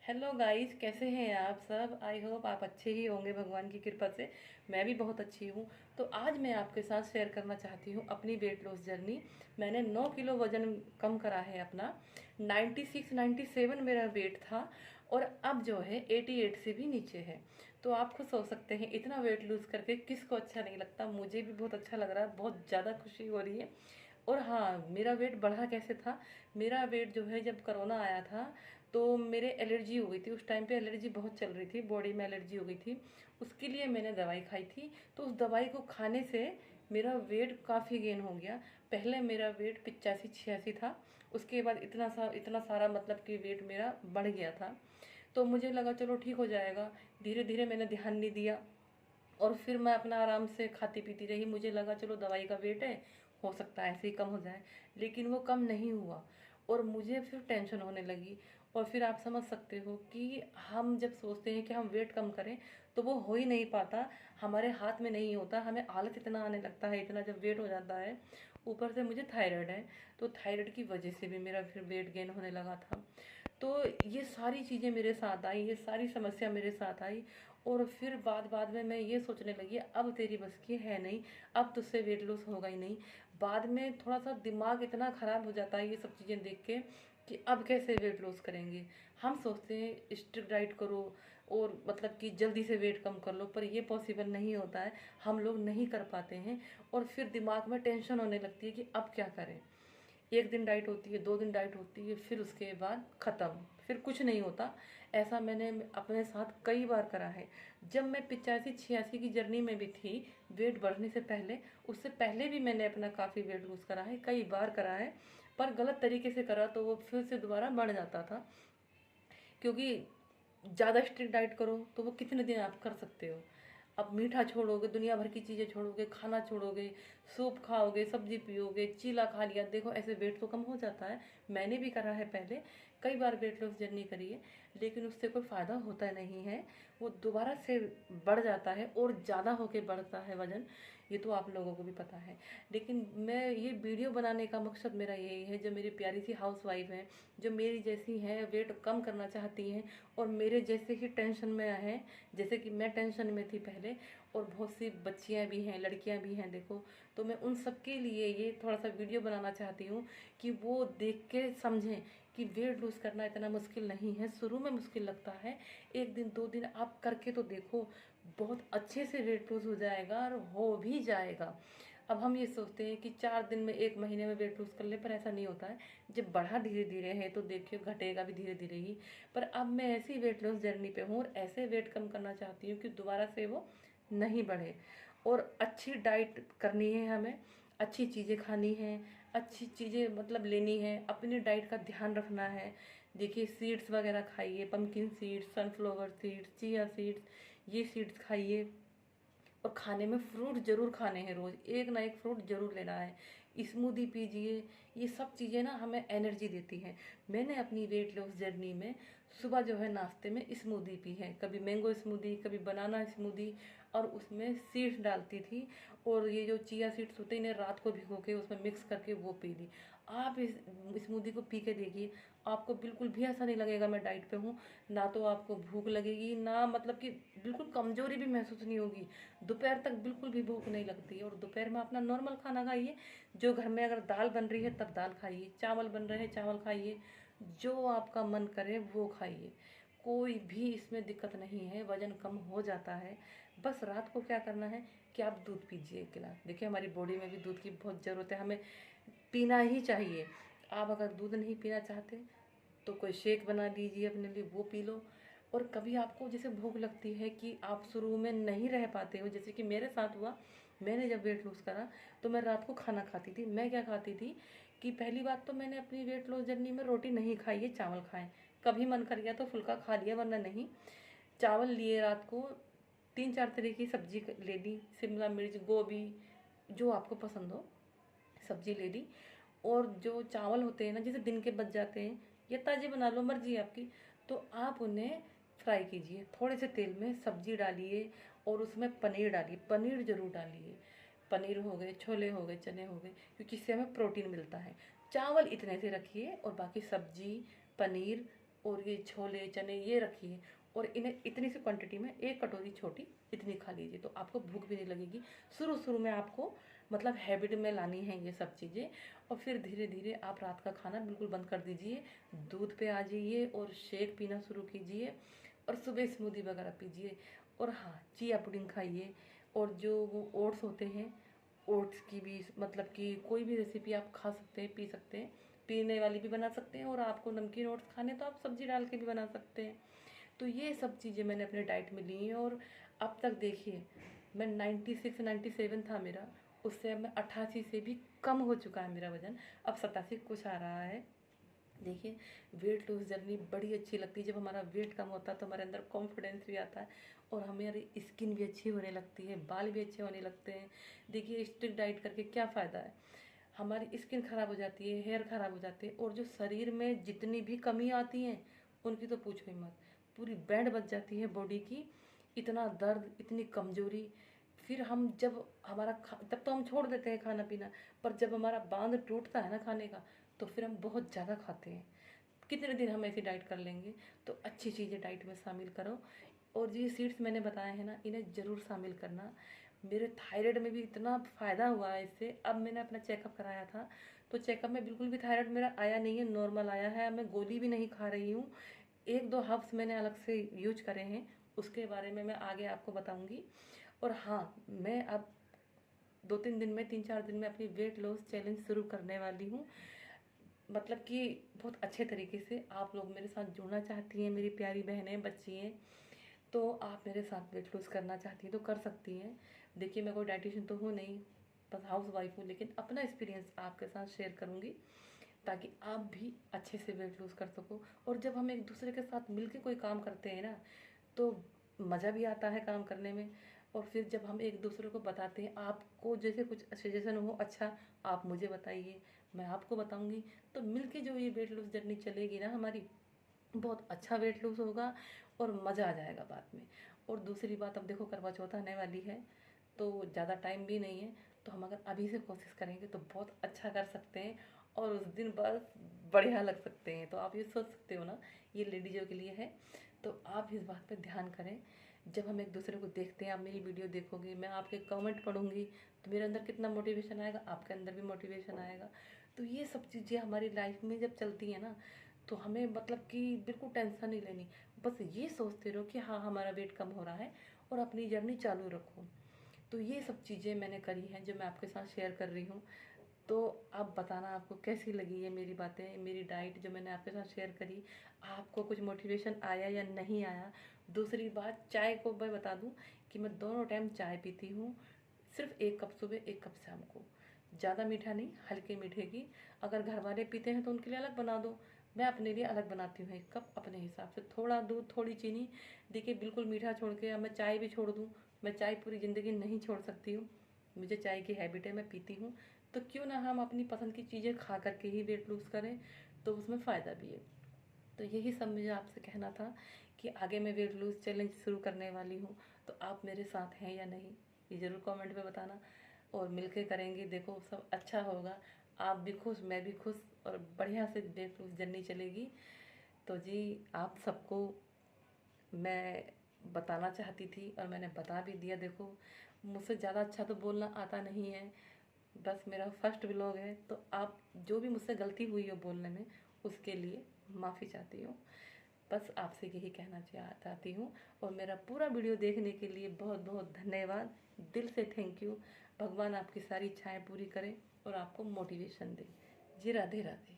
Hello guys, कैसे हैं आप सब। आई होप आप अच्छे ही होंगे भगवान की कृपा से। मैं भी बहुत अच्छी हूँ। तो आज मैं आपके साथ शेयर करना चाहती हूँ अपनी वेट लॉस जर्नी। मैंने 9 किलो वज़न कम करा है अपना। 96 97 मेरा वेट था और अब जो है 88 से भी नीचे है। तो आप खुद सोच सकते हैं इतना वेट लूज़ करके किसको अच्छा नहीं लगता। मुझे भी बहुत अच्छा लग रहा है, बहुत ज़्यादा खुशी हो रही है। और हाँ, मेरा वेट बढ़ा कैसे था। मेरा वेट जो है जब कोरोना आया था तो मेरे एलर्जी हो गई थी। उस टाइम पे एलर्जी बहुत चल रही थी, बॉडी में एलर्जी हो गई थी। उसके लिए मैंने दवाई खाई थी। तो उस दवाई को खाने से मेरा वेट काफ़ी गेन हो गया। पहले मेरा वेट 85 86 था। उसके बाद इतना सारा मतलब कि वेट मेरा बढ़ गया था। तो मुझे लगा चलो ठीक हो जाएगा। धीरे धीरे मैंने ध्यान नहीं दिया और फिर मैं अपना आराम से खाती पीती रही। मुझे लगा चलो दवाई का वेट है, हो सकता है ऐसे ही कम हो जाए। लेकिन वो कम नहीं हुआ और मुझे फिर टेंशन होने लगी। और फिर आप समझ सकते हो कि हम जब सोचते हैं कि हम वेट कम करें तो वो हो ही नहीं पाता। हमारे हाथ में नहीं होता। हमें आलस इतना आने लगता है, इतना जब वेट हो जाता है। ऊपर से मुझे थायराइड है, तो थायराइड की वजह से भी मेरा फिर वेट गेन होने लगा था। तो ये सारी चीज़ें मेरे साथ आई, ये सारी समस्या मेरे साथ आई। और फिर बाद बाद में मैं ये सोचने लगी अब तेरी बस की है नहीं, अब तुझसे वेट लॉस होगा ही नहीं। बाद में थोड़ा सा दिमाग इतना ख़राब हो जाता है ये सब चीज़ें देख के कि अब कैसे वेट लॉस करेंगे। हम सोचते हैं स्ट्रिक्ट डाइट करो और मतलब कि जल्दी से वेट कम कर लो, पर ये पॉसिबल नहीं होता है। हम लोग नहीं कर पाते हैं और फिर दिमाग में टेंशन होने लगती है कि अब क्या करें। एक दिन डाइट होती है, 2 दिन डाइट होती है, फिर उसके बाद ख़त्म, फिर कुछ नहीं होता। ऐसा मैंने अपने साथ कई बार करा है। जब मैं 85 86 की जर्नी में भी थी, वेट बढ़ने से पहले, उससे पहले भी मैंने अपना काफ़ी वेट लूज़ करा है, कई बार करा है। पर गलत तरीके से करा तो वो फिर से दोबारा बढ़ जाता था। क्योंकि ज़्यादा स्ट्रिक्ट डाइट करो तो वो कितने दिन आप कर सकते हो। अब मीठा छोड़ोगे, दुनिया भर की चीज़ें छोड़ोगे, खाना छोड़ोगे, सूप खाओगे, सब्जी पियोगे, चीला खा लिया, देखो ऐसे वेट तो कम हो जाता है। मैंने भी करा है पहले, कई बार वेट लॉस जर्नी करी है, लेकिन उससे कोई फ़ायदा होता नहीं है। वो दोबारा से बढ़ जाता है और ज़्यादा होके बढ़ता है वज़न। ये तो आप लोगों को भी पता है। लेकिन मैं ये वीडियो बनाने का मकसद मेरा यही है, जो मेरी प्यारी सी हाउस वाइफ हैं, जो मेरी जैसी हैं, वेट कम करना चाहती हैं और मेरे जैसे ही टेंशन में हैं, जैसे कि मैं टेंशन में थी पहले। और बहुत सी बच्चियां भी हैं, लड़कियां भी हैं देखो। तो मैं उन सब के लिए ये थोड़ा सा वीडियो बनाना चाहती हूँ कि वो देख के समझें कि वेट लूज़ करना इतना मुश्किल नहीं है। शुरू में मुश्किल लगता है, 1 दिन 2 दिन आप करके तो देखो, बहुत अच्छे से वेट लूज़ हो जाएगा और हो भी जाएगा। अब हम ये सोचते हैं कि 4 दिन में 1 महीने में वेट लूज़ कर ले, पर ऐसा नहीं होता है। जब बढ़ा धीरे धीरे है तो देखिए घटेगा भी धीरे धीरे ही। पर अब मैं ऐसी वेट लॉस जर्नी पे हूँ और ऐसे वेट कम करना चाहती हूँ कि दोबारा से वो नहीं बढ़े। और अच्छी डाइट करनी है हमें, अच्छी चीज़ें खानी हैं, अच्छी चीज़ें मतलब लेनी है, अपनी डाइट का ध्यान रखना है। देखिए सीड्स वगैरह खाइए, pumpkin seeds, sunflower seeds, chia seeds, ये सीड्स खाइए। और खाने में फ्रूट जरूर खाने हैं, रोज एक ना एक फ्रूट जरूर लेना है। स्मूदी पीजिए। ये सब चीज़ें ना हमें एनर्जी देती हैं। मैंने अपनी वेट लॉस जर्नी में सुबह जो है नाश्ते में स्मूदी पी है, कभी मैंगो स्मूदी, कभी बनाना स्मूदी, और उसमें सीड्स डालती थी। और ये जो चिया सीड्स होते हैं इन्हें रात को भिगो के उसमें मिक्स करके वो पी ली। आप इस स्मूदी को पी के देखिए, आपको बिल्कुल भी ऐसा नहीं लगेगा मैं डाइट पे हूँ। ना तो आपको भूख लगेगी, ना मतलब कि बिल्कुल कमजोरी भी महसूस नहीं होगी। दोपहर तक बिल्कुल भी भूख नहीं लगती है। और दोपहर में अपना नॉर्मल खाना खाइए। जो घर में अगर दाल बन रही है तब दाल खाइए, चावल बन रहे हैं चावल खाइए, जो आपका मन करे वो खाइए। कोई भी इसमें दिक्कत नहीं है, वजन कम हो जाता है। बस रात को क्या करना है कि आप दूध पीजिए 1 गिलास। देखिए हमारी बॉडी में भी दूध की बहुत ज़रूरत है, हमें पीना ही चाहिए। आप अगर दूध नहीं पीना चाहते तो कोई शेक बना लीजिए अपने लिए, वो पी लो। और कभी आपको जैसे भूख लगती है कि आप शुरू में नहीं रह पाते हो, जैसे कि मेरे साथ हुआ। मैंने जब वेट लॉस करा तो मैं रात को खाना खाती थी। मैं क्या खाती थी कि पहली बात तो मैंने अपनी वेट लॉस जर्नी में रोटी नहीं खाई है, चावल खाएं। कभी मन कर गया तो फुल्का खा लिया, वरना नहीं। चावल लिए रात को, 3 4 तरह की सब्जी ले ली, शिमला मिर्च, गोभी, जो आपको पसंद हो सब्जी ले ली। और जो चावल होते हैं ना, जैसे दिन के बच जाते हैं या ताज़े बना लो, मर्जी है आपकी, तो आप उन्हें फ्राई कीजिए थोड़े से तेल में, सब्जी डालिए और उसमें पनीर डालिए, पनीर जरूर डालिए। पनीर हो गए, छोले हो गए, चने हो गए, क्योंकि इससे हमें प्रोटीन मिलता है। चावल इतने से रखिए और बाकी सब्जी, पनीर, और ये छोले चने ये रखिए, और इन्हें इतनी सी क्वांटिटी में एक कटोरी छोटी इतनी खा लीजिए, तो आपको भूख भी नहीं लगेगी। शुरू शुरू में आपको मतलब हैबिट में लानी है ये सब चीज़ें, और फिर धीरे धीरे आप रात का खाना बिल्कुल बंद कर दीजिए, दूध पे आ जाइए और शेक पीना शुरू कीजिए, और सुबह स्मूदी वगैरह पीजिए। और हाँ, चिया पुडिंग खाइए, और जो वो ओट्स होते हैं, ओट्स की भी मतलब कि कोई भी रेसिपी आप खा सकते हैं, पी सकते हैं, पीने वाली भी बना सकते हैं, और आपको नमकीन ओट्स खाने तो आप सब्जी डाल के भी बना सकते हैं। तो ये सब चीज़ें मैंने अपने डाइट में ली हैं, और अब तक देखिए मैं 96 97 था मेरा, उससे अब मैं 88 से भी कम हो चुका है मेरा वज़न, अब 87 कुछ आ रहा है। देखिए, वेट लूज़ जर्नी बड़ी अच्छी लगती है। जब हमारा वेट कम होता है तो हमारे अंदर कॉन्फिडेंस भी आता है, और हमारी स्किन भी अच्छी होने लगती है, बाल भी अच्छे होने लगते हैं। देखिए, स्ट्रिक्ट डाइट करके क्या फ़ायदा है, हमारी स्किन ख़राब हो जाती है, हेयर ख़राब हो जाते हैं, और जो शरीर में जितनी भी कमी आती हैं उनकी तो पूछो ही मत, पूरी बैंड बज जाती है बॉडी की। इतना दर्द, इतनी कमज़ोरी, फिर हम जब तब तो हम छोड़ देते हैं खाना पीना, पर जब हमारा बांध टूटता है ना खाने का, तो फिर हम बहुत ज़्यादा खाते हैं। कितने दिन हम ऐसी डाइट कर लेंगे। तो अच्छी चीज़ें डाइट में शामिल करो, और ये सीड्स मैंने बताए हैं ना, इन्हें ज़रूर शामिल करना। मेरे थायराइड में भी इतना फ़ायदा हुआ है इससे। अब मैंने अपना चेकअप कराया था, तो चेकअप में बिल्कुल भी थायराइड मेरा आया नहीं है, नॉर्मल आया है। अब मैं गोली भी नहीं खा रही हूँ। 1-2 हर्ब्स मैंने अलग से यूज करे हैं, उसके बारे में मैं आगे आपको बताऊँगी। और हाँ, मैं अब 2-3 दिन में, 3-4 दिन में अपनी वेट लॉस चैलेंज शुरू करने वाली हूँ। मतलब कि बहुत अच्छे तरीके से आप लोग मेरे साथ जुड़ना चाहती हैं, मेरी प्यारी बहनें, बच्ची हैं, तो आप मेरे साथ वेट लूज़ करना चाहती हैं तो कर सकती हैं। देखिए, मैं कोई डाइटिशियन तो हूँ नहीं, बस हाउस वाइफ हूँ, लेकिन अपना एक्सपीरियंस आपके साथ शेयर करूँगी, ताकि आप भी अच्छे से वेट लूज़ कर सको। और जब हम एक दूसरे के साथ मिलके कोई काम करते हैं ना, तो मज़ा भी आता है काम करने में। और फिर जब हम एक दूसरे को बताते हैं, आपको जैसे कुछ सजेशन हो अच्छा, आप मुझे बताइए, मैं आपको बताऊंगी, तो मिलके जो ये वेट लूज़ जर्नी चलेगी ना हमारी, बहुत अच्छा वेट लूज़ होगा, और मज़ा आ जाएगा बाद में। और दूसरी बात, अब देखो करवा चौथ आने वाली है, तो ज़्यादा टाइम भी नहीं है, तो हम अगर अभी से कोशिश करेंगे तो बहुत अच्छा कर सकते हैं, और उस दिन बस बढ़िया लग सकते हैं। तो आप ये सोच सकते हो ना, ये लेडीज़ों के लिए है, तो आप इस बात पर ध्यान करें। जब हम एक दूसरे को देखते हैं, आप मेरी वीडियो देखोगे, मैं आपके कमेंट पढ़ूंगी, तो मेरे अंदर कितना मोटिवेशन आएगा, आपके अंदर भी मोटिवेशन आएगा। तो ये सब चीज़ें हमारी लाइफ में जब चलती हैं ना, तो हमें मतलब कि बिल्कुल टेंशन नहीं लेनी, बस ये सोचते रहो कि हाँ, हमारा वेट कम हो रहा है, और अपनी जर्नी चालू रखो। तो ये सब चीज़ें मैंने करी हैं जो मैं आपके साथ शेयर कर रही हूँ। तो आप बताना आपको कैसी लगी है मेरी बातें, मेरी डाइट जो मैंने आपके साथ शेयर करी, आपको कुछ मोटिवेशन आया या नहीं आया। दूसरी बात, चाय को मैं बता दूं कि मैं दोनों टाइम चाय पीती हूँ, सिर्फ 1 कप सुबह, 1 कप शाम को, ज़्यादा मीठा नहीं, हल्के मीठे की। अगर घर वाले पीते हैं तो उनके लिए अलग बना दो, मैं अपने लिए अलग बनाती हूँ 1 कप अपने हिसाब से, थोड़ा दूध, थोड़ी चीनी। देखिए, बिल्कुल मीठा छोड़ के अब मैं चाय भी छोड़ दूँ, मैं चाय पूरी ज़िंदगी नहीं छोड़ सकती हूँ, मुझे चाय की हैबिट है, मैं पीती हूँ। तो क्यों ना हम अपनी पसंद की चीज़ें खा करके ही वेट लूज़ करें, तो उसमें फ़ायदा भी है। तो यही सब मुझे आपसे कहना था कि आगे मैं वेट लूज़ चैलेंज शुरू करने वाली हूँ, तो आप मेरे साथ हैं या नहीं, ये ज़रूर कमेंट में बताना, और मिलके करेंगे, देखो सब अच्छा होगा, आप भी खुश, मैं भी खुश, और बढ़िया से वेट लूज़ जर्नी चलेगी। तो जी, आप सबको मैं बताना चाहती थी, और मैंने बता भी दिया। देखो, मुझसे ज़्यादा अच्छा तो बोलना आता नहीं है, बस मेरा फर्स्ट व्लॉग है, तो आप जो भी मुझसे गलती हुई हो बोलने में, उसके लिए माफ़ी चाहती हूँ। बस आपसे यही कहना चाहती हूँ, और मेरा पूरा वीडियो देखने के लिए बहुत बहुत धन्यवाद, दिल से थैंक यू। भगवान आपकी सारी इच्छाएं पूरी करे और आपको मोटिवेशन दे। जी, राधे राधे।